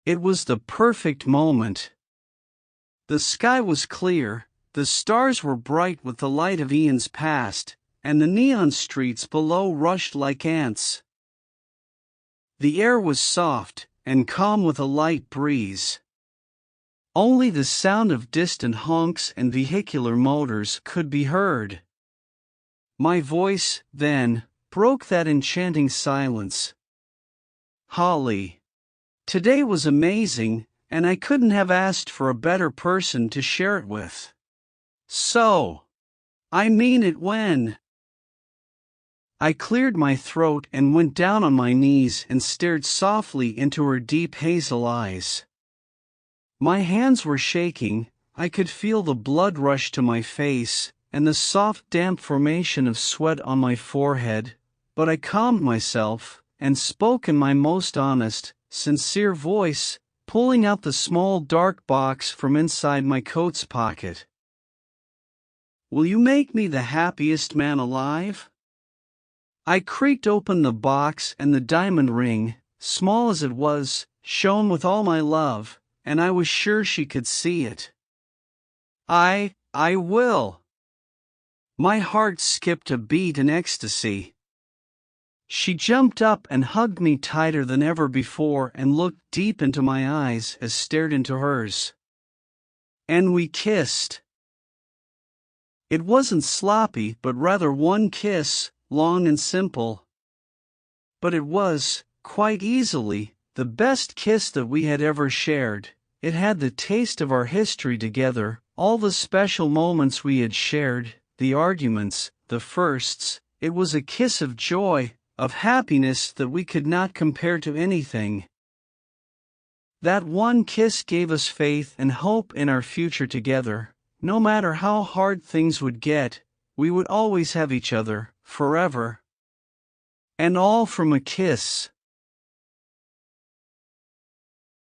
It was the perfect moment. The sky was clear, the stars were bright with the light of Ian's past, and the neon streets below rushed like ants. The air was soft and calm with a light breeze. Only the sound of distant honks and vehicular motors could be heard. My voice, then, broke that enchanting silence. Holly. Today was amazing, and I couldn't have asked for a better person to share it with. So, I mean it when. I cleared my throat and went down on my knees and stared softly into her deep hazel eyes. My hands were shaking, I could feel the blood rush to my face, and the soft damp formation of sweat on my forehead, but I calmed myself, and spoke in my most honest, sincere voice, pulling out the small dark box from inside my coat's pocket. Will you make me the happiest man alive? I creaked open the box, and the diamond ring, small as it was, shone with all my love, and I was sure she could see it. I will. My heart skipped a beat in ecstasy. She jumped up and hugged me tighter than ever before and looked deep into my eyes as stared into hers. And we kissed. It wasn't sloppy, but rather one kiss, long and simple. But it was, quite easily, the best kiss that we had ever shared. It had the taste of our history together, all the special moments we had shared, the arguments, the firsts. It was a kiss of joy, of happiness that we could not compare to anything. That one kiss gave us faith and hope in our future together. No matter how hard things would get, we would always have each other, forever. And all from a kiss.